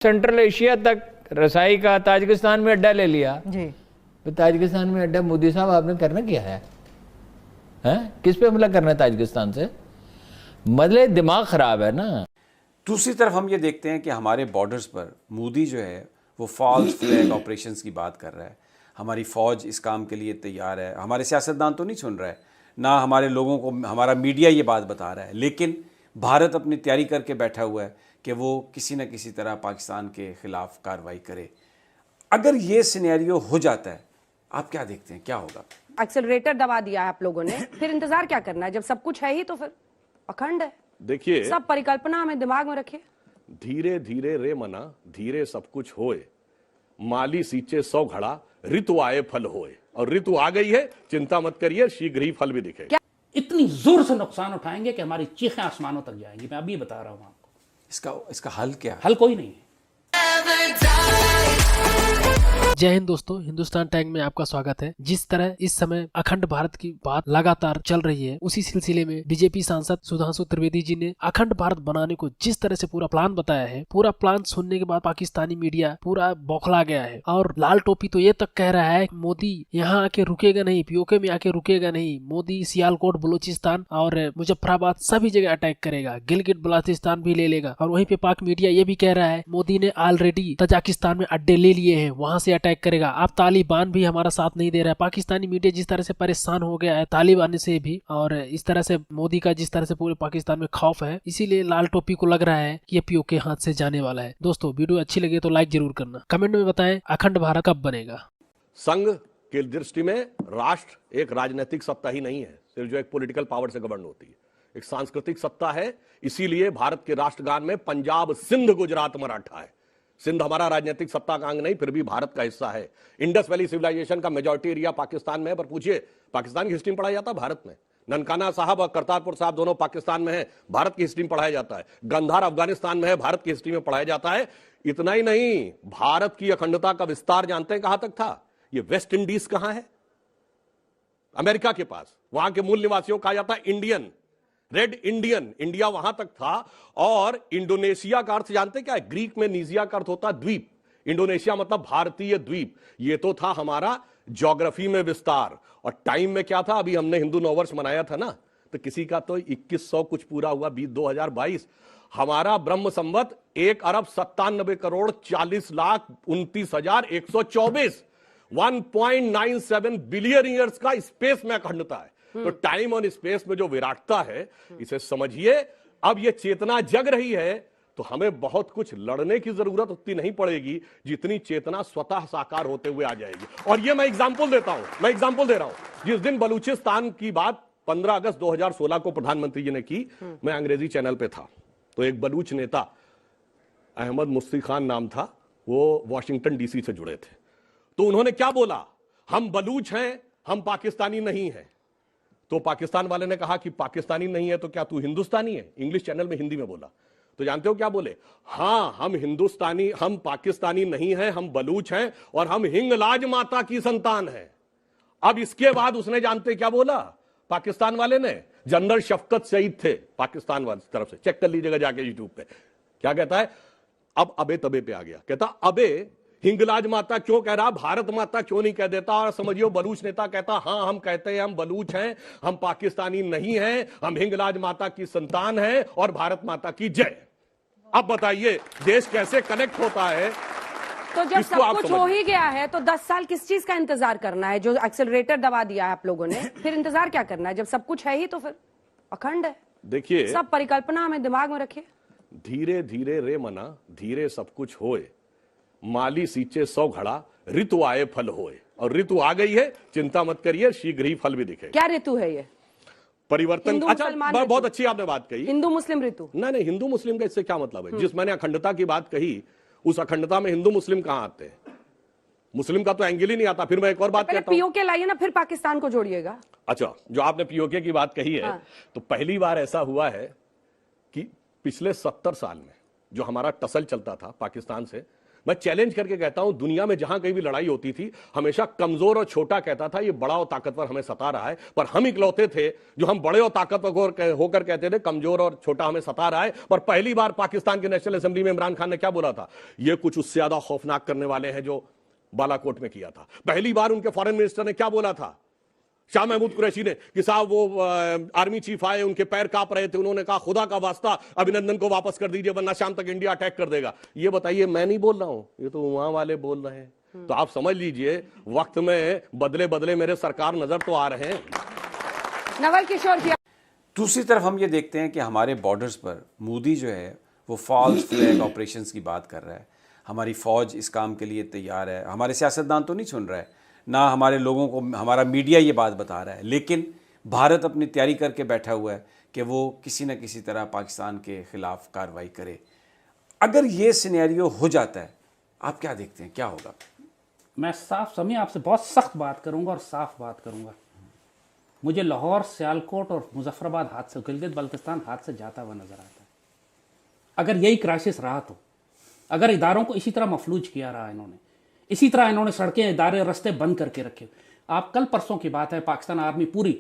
Central Asia तक रसाई का ताजिकिस्तान में अड्डा ले लिया जी। तो ताजिकिस्तान में अड्डा मोदी साहब आपने करना क्या है? किस पे हमला करना है ताजिकिस्तान से? मतलब दिमाग खराब है ना। दूसरी तरफ हम ये देखते हैं कि हमारे बॉर्डर्स पर मोदी जो है वो फॉल्स फ्लैग ऑपरेशंस की बात कर रहा है। हमारी फ़ौज इस काम के लिए तैयार है। हमारे सियासतदान तो नहीं सुन रहा है, ना हमारे लोगों को हमारा मीडिया ये बात बता रहा है, लेकिन भारत अपनी तैयारी करके बैठा हुआ है कि वो किसी न किसी तरह पाकिस्तान के ख़िलाफ़ कार्रवाई करे। अगर ये सिनेरियो हो जाता है, आप क्या देखते हैं क्या होगा? एक्सेलरेटर दबा दिया है आप लोगों ने, फिर इंतजार क्या करना है? जब सब कुछ है ही तो फिर अखंड है। देखिए, सब परिकल्पना हमें दिमाग में रखिए। धीरे धीरे रे मना, धीरे सब कुछ होए, माली सींचे 100 घड़ा, ऋतु आए फल होए। और ऋतु आ गई है, चिंता मत करिए, शीघ्र ही फल भी दिखेगा। इतनी जोर से नुकसान उठाएंगे कि हमारी चीखें आसमानों तक जाएंगी। मैं अभी बता रहा हूं आपको। इसका हल क्या है? हल कोई नहीं है। जय हिंद दोस्तों, हिंदुस्तान टाइम में आपका स्वागत है। जिस तरह इस समय अखंड भारत की बात लगातार चल रही है, उसी सिलसिले में बीजेपी सांसद सुधांशु त्रिवेदी जी ने अखंड भारत बनाने को जिस तरह से पूरा प्लान बताया है, पूरा प्लान सुनने के बाद पाकिस्तानी मीडिया पूरा बौखला गया है। और लाल टोपी तो ये तक कह रहा है मोदी यहाँ आके रुकेगा नहीं, पीओके में आके रुकेगा नहीं। मोदी सियालकोट, बलूचिस्तान और मुजफ्फराबाद सभी जगह अटैक करेगा, गिलगिट बल्तिस्तान भी ले लेगा। और वहीं पे पाक मीडिया ये भी कह रहा है मोदी ने ऑलरेडी तजाकिस्तान में अड्डे ले लिए हैं, वहां से अटैक करेगा। अब तालिबान भी हमारा साथ नहीं दे रहा है। पाकिस्तानी मीडिया जिस तरह से परेशान हो गया है तालिबान से भी, और इस तरह से मोदी का जिस तरह से पूरे पाकिस्तान में खौफ है, इसीलिए लाल टोपी को लग रहा है कि ये पीओके हाथ से जाने वाला है। दोस्तों, वीडियो अच्छी लगे तो लाइक जरूर करना, कमेंट में बताएं अखंड भारत कब बनेगा। संघ की दृष्टि में राष्ट्र एक राजनीतिक सत्ता ही नहीं है सिर्फ जो एक पॉलिटिकल पावर से गवर्न होती है, एक सांस्कृतिक सत्ता है। इसीलिए भारत के राष्ट्रगान में पंजाब, सिंध, गुजरात, मराठा है। सिंध हमारा राजनीतिक सत्ता का अंग नहीं, फिर भी भारत का हिस्सा है। इंडस वैली सिविलाइजेशन का मेजॉरिटी एरिया पाकिस्तान में है, पर पूछिए पाकिस्तान की हिस्ट्री में पढ़ाया जाता है भारत में। ननकाना साहब और करतारपुर साहब दोनों पाकिस्तान में है, भारत की हिस्ट्री में पढ़ाया जाता है। गंधार अफगानिस्तान में है, भारत की हिस्ट्री में पढ़ाया जाता है। इतना ही नहीं, भारत की अखंडता का विस्तार जानते हैं कहां तक था? ये वेस्ट इंडीज कहां है? अमेरिका के पास। वहां के मूल निवासियों कहा जाता है इंडियन, रेड इंडियन। इंडिया वहां तक था। और इंडोनेशिया का अर्थ जानते क्या है? ग्रीक में नीजिया का अर्थ होता है द्वीप। इंडोनेशिया मतलब भारतीय द्वीप। ये तो था हमारा ज्योग्राफी में विस्तार। और टाइम में क्या था? अभी हमने हिंदू नववर्ष मनाया था ना, तो किसी का तो 2100 कुछ पूरा हुआ 2022। हमारा ब्रह्म संवत 1,97,40,29,124 1.97 बिलियन ईयर्स का स्पेस में अखंडता है। तो टाइम और स्पेस में जो विराटता है, इसे समझिए। अब ये चेतना जग रही है तो हमें बहुत कुछ लड़ने की जरूरत उतनी नहीं पड़ेगी जितनी चेतना स्वतः साकार होते हुए आ जाएगी। और ये मैं एग्जांपल देता हूं, मैं एग्जांपल दे रहा हूं। जिस दिन बलूचिस्तान की बात 15 अगस्त 2016 को प्रधानमंत्री जी ने की, मैं अंग्रेजी चैनल पे था, तो एक बलूच नेता अहमद मुफ्ती खान नाम था, वो वॉशिंगटन डीसी से जुड़े थे। तो उन्होंने क्या बोला? हम बलूच हैं, हम पाकिस्तानी नहीं हैं। तो पाकिस्तान वाले ने कहा कि पाकिस्तानी नहीं है तो क्या तू हिंदुस्तानी है? इंग्लिश चैनल में हिंदी में बोला। तो जानते हो क्या बोले? हां, हम हिंदुस्तानी, हम पाकिस्तानी नहीं हैं, हम बलूच हैं और हम हिंगलाज माता की संतान हैं। अब इसके बाद उसने जानते क्या बोला? पाकिस्तान वाले ने, जनरल शफकत सईद थे पाकिस्तान वाले तरफ से, चेक कर लीजिएगा जाके यूट्यूब पे। क्या कहता है? अब अबे तबे पे आ गया। कहता अबे हिंगलाज माता क्यों कह रहा, भारत माता क्यों नहीं कह देता? और समझियो बलूच नेता कहता हां, हम कहते हैं हम बलूच हैं, हम पाकिस्तानी नहीं हैं, हम हिंगलाज माता की संतान हैं और भारत माता की जय। अब बताइए देश कैसे कनेक्ट होता है? तो जब सब कुछ हो ही गया है तो 10 साल किस चीज का इंतजार करना है? जो एक्सेलरेटर दबा दिया है आप लोगों ने, फिर इंतजार क्या करना है? जब सब कुछ है ही तो फिर अखंड है। देखिए, सब परिकल्पना हमें दिमाग में रखिए। धीरे धीरे रे मना, धीरे सब कुछ होए, माली सींचे 100 घड़ा, ऋतु आए फल होए। और ऋतु आ गई है, चिंता मत करिए, शीघ्र ही फल भी दिखेगा। क्या ऋतु है ये? परिवर्तन। अच्छा, बहुत अच्छी आपने बात कही, हिंदू मुस्लिम ऋतु। नहीं, हिंदू मुस्लिम का इससे क्या मतलब है? जिस मैंने अखंडता की बात कही, उस अखंडता में हिंदू मुस्लिम कहां आते हैं? मुस्लिम का तो एंगल ही नहीं आता। फिर मैं एक और बात कहता हूं, पीओके लाइए ना, फिर पाकिस्तान को जोड़िएगा। अच्छा, जो आपने पीओके की बात कही है, तो पहली बार ऐसा हुआ है कि पिछले 70 साल में जो हमारा टसल चलता था पाकिस्तान से, मैं चैलेंज करके कहता हूं, दुनिया में जहां कहीं भी लड़ाई होती थी हमेशा कमजोर और छोटा कहता था ये बड़ा और ताकतवर हमें सता रहा है, पर हम इकलौते थे जो हम बड़े और ताकतवर होकर कहते थे कमजोर और छोटा हमें सता रहा है। पर पहली बार पाकिस्तान की नेशनल असेंबली में इमरान खान ने क्या बोला था, ये कुछ उससे ज्यादा खौफनाक करने वाले हैं जो बालाकोट में किया था। पहली बार उनके फॉरेन मिनिस्टर ने क्या बोला था, शाह महमूद कुरैशी ने, कि साहब वो आर्मी चीफ आए, उनके पैर कांप रहे थे, उन्होंने कहा खुदा का वास्ता अभिनंदन को वापस कर दीजिए वरना शाम तक इंडिया अटैक कर देगा। ये बताइए, मैं नहीं बोल रहा हूं, ये तो वहां वाले बोल रहे हैं। तो आप समझ लीजिए वक्त में बदले बदले मेरे सरकार नजर तो आ रहे हैं। नवल किशोर की दूसरी तरफ हम ये देखते हैं कि हमारे बॉर्डर्स पर मोदी जो है वो फॉल्स फ्लैग ऑपरेशंस की बात कर रहा है। हमारी फ़ौज इस काम के लिए तैयार है। हमारे सियासतदान तो नहीं सुन रहा है, ना हमारे लोगों को हमारा मीडिया ये बात बता रहा है, लेकिन भारत अपनी तैयारी करके बैठा हुआ है कि वो किसी न किसी तरह पाकिस्तान के ख़िलाफ़ कार्रवाई करे। अगर ये सिनेरियो हो जाता है, आप क्या देखते हैं, क्या होगा? मैं साफ समय आपसे बहुत सख्त बात करूंगा और साफ बात करूंगा। मुझे लाहौर, सियालकोट और मुजफ्फराबाद हाथ से, गिलगित बल्तिस्तान हाथ से जाता हुआ नजर आता है। अगर यही क्राइसिस रहा तो, अगर इदारों को इसी तरह मफलूज किया रहा इन्होंने, इसी तरह इन्होंने सड़कें, इदारे, रास्ते बंद करके रखे। आप कल परसों की बात है, पाकिस्तान आर्मी पूरी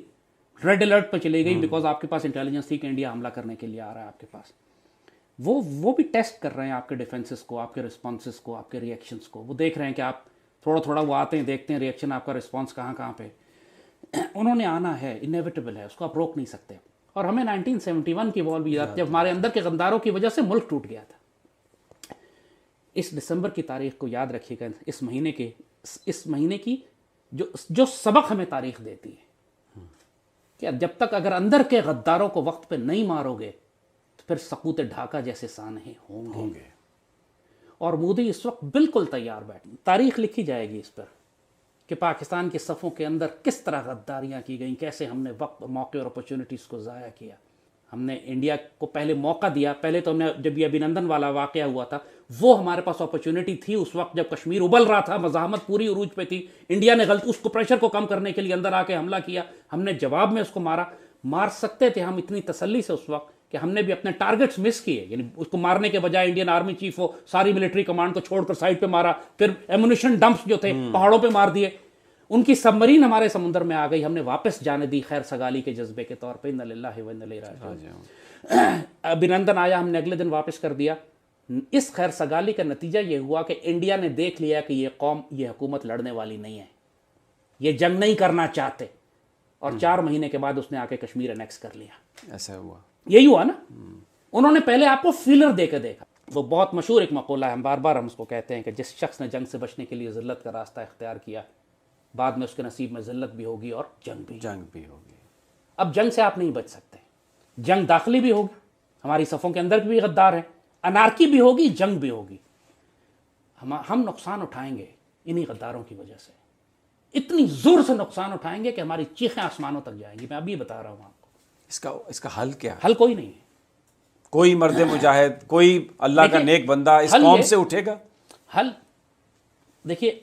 रेड अलर्ट पर चली गई बिकॉज आपके पास इंटेलिजेंस थी कि इंडिया हमला करने के लिए आ रहा है आपके पास। वो भी टेस्ट कर रहे हैं आपके डिफेंसेस को, आपके रिस्पॉन्सेस को, आपके रिएक्शंस को। वो देख रहे हैं कि आप थोड़ा थोड़ा वो आते हैं, देखते हैं रिएक्शन, आपका रिस्पॉन्स कहाँ पे। उन्होंने आना है, इनएविटेबल है, उसको आप रोक नहीं सकते। और हमें 1971 की वॉर भी याद, जब हमारे अंदर के गद्दारों की वजह से मुल्क टूट गया था। इस दिसंबर की तारीख को याद रखिएगा, इस महीने की जो सबक हमें तारीख देती है कि जब तक अगर अंदर के गद्दारों को वक्त पे नहीं मारोगे तो फिर सकूत ढाका जैसे सानहे होंगे। और मोदी इस वक्त बिल्कुल तैयार बैठे, तारीख लिखी जाएगी इस पर कि पाकिस्तान के सफ़ों के अंदर किस तरह गद्दारियां की गई, कैसे हमने वक्त, मौके और अपॉर्चुनिटीज़ को ज़ाया किया। हमने इंडिया को पहले मौका दिया। पहले तो हमने, जब ये अभिनंदन वाला वाकया हुआ था, वो हमारे पास अपॉर्चुनिटी थी उस वक्त जब कश्मीर उबल रहा था, मज़ाहमत पूरी उरूज पे थी। इंडिया ने गलत उसको प्रेशर को कम करने के लिए अंदर आके हमला किया। हमने जवाब में उसको मार सकते थे हम इतनी तसल्ली से उस वक्त कि हमने भी अपने टारगेट्स मिस किए। यानी उसको मारने के बजाय इंडियन आर्मी चीफ हो सारी मिलिट्री कमांड को छोड़कर साइड पे मारा, फिर एमुनिशन डंप्स जो थे पहाड़ों पे मार दिए। उनकी सबमरीन हमारे समुद्र में आ गई, हमने वापस जाने दी खैर सगाली के जज्बे के तौर पे। इन्ना लिल्लाहि व इन्ना इलैहि राजिऊन। अभिनंदन आया, हमने अगले दिन वापस कर दिया। इस खैर सगाली का नतीजा ये हुआ कि इंडिया ने देख लिया कि ये कौम, ये हुकूमत लड़ने वाली नहीं है, ये जंग नहीं करना चाहते, और 4 महीने के बाद उसने आके कश्मीर एनेक्स कर लिया। ऐसा हुआ, यही हुआ ना। उन्होंने पहले आपको फीलर देकर देखा। वो बहुत मशहूर एक मकौला है, हम बार बार हम उसको कहते हैं कि जिस शख्स ने जंग से बचने के लिए जिल्लत का रास्ता इख्तियार किया, बाद में उसके नसीब में जिल्लत भी होगी और जंग भी होगी। अब जंग से आप नहीं बच सकते। जंग दाखिली भी होगी, हमारी सफ़ों के अंदर भी गद्दार हैं, अनारकी भी होगी, जंग भी होगी। हम नुकसान उठाएंगे इन्हीं गद्दारों की वजह से, इतनी जोर से नुकसान उठाएंगे कि हमारी चीखें आसमानों तक जाएंगी। मैं अभी बता रहा हूं आपको। इसका हल क्या है? हल कोई नहीं है। कोई मर्द मुजाहिद, कोई अल्लाह का नेक बंदा इस कौम से उठेगा? हल देखिए,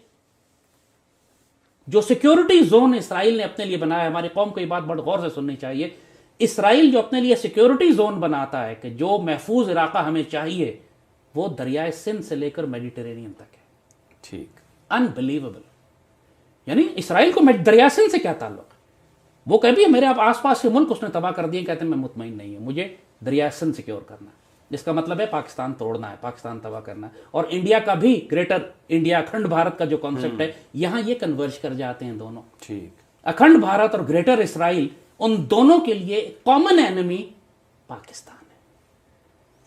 जो सिक्योरिटी जोन इसराइल ने अपने लिए बनाया, हमारी कौम को ये बात बड़े गौर से सुननी चाहिए। इसराइल जो अपने लिए सिक्योरिटी जोन बनाता है कि जो महफूज इलाका हमें चाहिए, वो दरियाए सिंध से लेकर मेडिटेरेनियन तक है। ठीक, अनबिलीवेबल। यानी इसराइल को दरिया सिंध से क्या ताल्लुक? वो कह भी मेरे आप आसपास के मुल्क उसने तबाह कर दिए, कहते हैं मैं मुतमईन नहीं हूं, मुझे दरिया सिंध सिक्योर करना है। जिसका मतलब है पाकिस्तान तोड़ना है, पाकिस्तान तबाह करना है। और इंडिया का भी, ग्रेटर इंडिया, अखंड भारत का जो कॉन्सेप्ट है, यहां ये कन्वर्ज कर जाते हैं दोनों। ठीक, अखंड भारत और ग्रेटर इसराइल, उन दोनों के लिए कॉमन एनिमी पाकिस्तान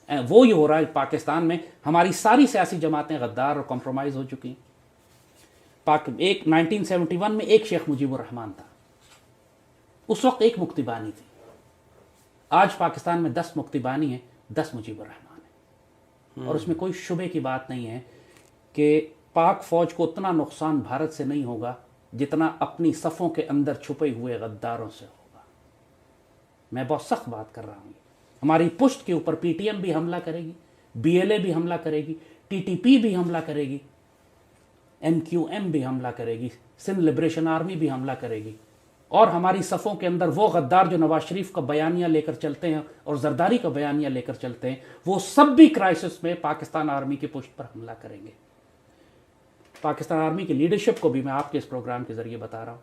है। वो ये हो रहा है पाकिस्तान में। हमारी सारी सियासी जमातें गद्दार और कॉम्प्रोमाइज हो चुकी हैं। 1971 में एक शेख मुजीबुर रहमान था, उस वक्त एक मुक्तिबानी थी। आज पाकिस्तान में 10 मुक्तिबानी हैं, 10 मुजीबुर रहमान है। और उसमें कोई शुबे की बात नहीं है कि पाक फौज को उतना नुकसान भारत से नहीं होगा जितना अपनी सफ़ों के अंदर छुपे हुए गद्दारों से होगा। मैं बहुत सख्त बात कर रहा हूँ। हमारी पुश्त के ऊपर पीटीएम भी हमला करेगी, बीएलए भी हमला करेगी, टीटीपी भी हमला करेगी, एमक्यूएम भी हमला करेगी, सिंध लिबरेशन आर्मी भी हमला करेगी। और हमारी सफ़ों के अंदर वो गद्दार जो नवाज शरीफ का बयानिया लेकर चलते हैं और जरदारी का बयानिया लेकर चलते हैं, वो सब भी क्राइसिस में पाकिस्तान आर्मी की पुश्त पर हमला करेंगे। पाकिस्तान आर्मी की लीडरशिप को भी मैं आपके इस प्रोग्राम के ज़रिए बता रहा हूँ,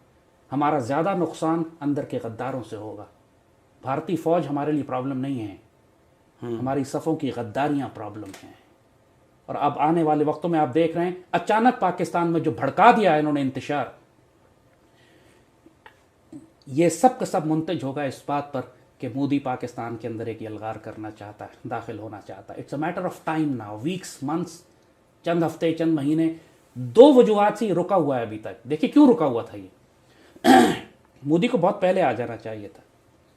हमारा ज़्यादा नुकसान अंदर के गद्दारों से होगा। भारतीय फ़ौज हमारे लिए प्रॉब्लम नहीं है, हमारी सफ़ों की गद्दारियाँ प्रॉब्लम हैं। और अब आने वाले वक्तों में आप देख रहे हैं अचानक पाकिस्तान में जो भड़का दिया है इन्होंने इंतशार, ये सब का सब मुंतज होगा इस बात पर कि मोदी पाकिस्तान के अंदर एक यलगार करना चाहता है, दाखिल होना चाहता है। It's a matter of time now, weeks, months, चंद हफ्ते, चंद महीने। दो वजूहात से रुका हुआ है अभी तक। देखिए क्यों रुका हुआ था ये मोदी को बहुत पहले आ जाना चाहिए था।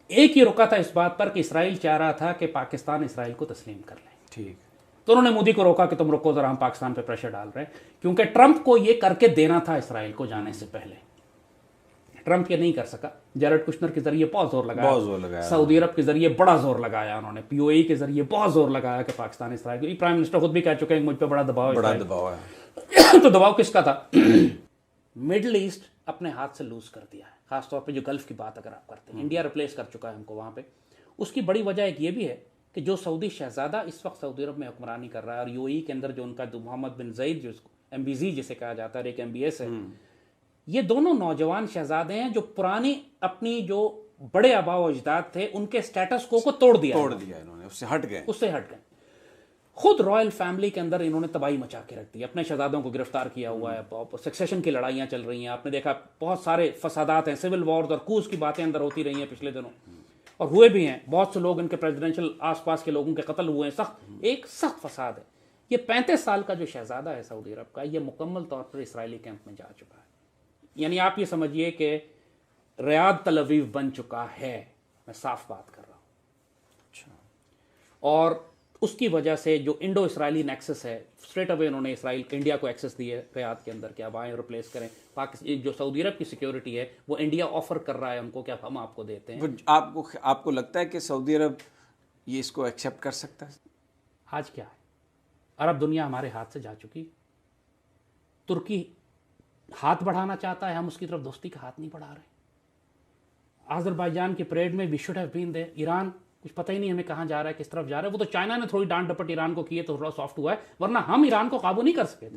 एक ही रुका था इस बात पर कि इसराइल चाह रहा था कि पाकिस्तान इसराइल को तस्लीम कर ले, ठीक। तो उन्होंने मोदी को रोका कि तुम रुको जरा, हम पाकिस्तान पे प्रेशर डाल रहे हैं, क्योंकि ट्रंप को ये करके देना था इसराइल को जाने से पहले। ट्रंप ये नहीं कर सका। जेरेड कुशनर के जरिए बहुत जोर लगाया, सऊदी अरब के जरिए बड़ा जोर लगाया उन्होंने, पीओई के जरिए बहुत जोर लगाया कि पाकिस्तान इसराइल को। प्राइम मिनिस्टर खुद भी कह चुके हैं मुझ पर बड़ा दबाव है। तो दबाव किसका था? मिडल ईस्ट अपने हाथ से लूज कर दिया है, खासतौर पे जो गल्फ की बात अगर आप करते हैं, इंडिया रिप्लेस कर चुका है हमको वहाँ पे। उसकी बड़ी वजह एक ये भी है कि जो सऊदी शहजादा इस वक्त सऊदी अरब में हुक्मरानी कर रहा है, और यूएई के अंदर जो उनका मोहम्मद बिन जईद, जो MBZ जिसे कहा जाता है, एक MBS है, ये दोनों नौजवान शहजादे हैं जो पुरानी अपनी जो बड़े आबा व अजदाद थे उनके स्टेटस को तोड़ दिया इन्होंने, उससे हट गए। खुद रॉयल फैमिली के अंदर इन्होंने तबाही मचा के रख दी, अपने शहजादों को गिरफ्तार किया हुआ है, सक्सेशन की लड़ाइयाँ चल रही हैं। आपने देखा बहुत सारे फसादात हैं, सिविल वॉर्स और कूच की बातें अंदर होती रही हैं पिछले दिनों, और हुए भी हैं। बहुत से लोग, इनके प्रेसिडेंशियल आसपास के लोगों के कत्ल हुए हैं। एक सख्त फसाद है। ये 35 साल का जो शहजादा है सऊदी अरब का, ये मुकम्मल तौर पर इसराइली कैंप में जा चुका है। यानी आप ये समझिए कि रियाद तल अवीव बन चुका है, मैं साफ बात कर रहा हूँ। और उसकी वजह से जो इंडो इसराइली नेक्सस है, स्ट्रेट अवे उन्होंने इंडिया को एक्सेस दिए रियाद के अंदर कि अब आए रिप्लेस करें। पाकिस्तान जो सऊदी अरब की सिक्योरिटी है वो इंडिया ऑफर कर रहा है उनको कि हम आपको देते हैं। आपको लगता है कि सऊदी अरब ये इसको एक्सेप्ट कर सकता है? आज क्या है, अरब दुनिया हमारे हाथ से जा चुकी। तुर्की हाथ बढ़ाना चाहता है, हम उसकी तरफ दोस्ती का हाथ नहीं बढ़ा रहे। अजरबैजान की परेड में we should have been there. Iran कुछ पता ही नहीं हमें कहाँ जा रहा है, किस तरफ जा रहा है। वो तो चाइना ने थोड़ी डांट डपट ईरान को की है तो थोड़ा सॉफ्ट हुआ है, वरना हम ईरान को काबू नहीं कर सके।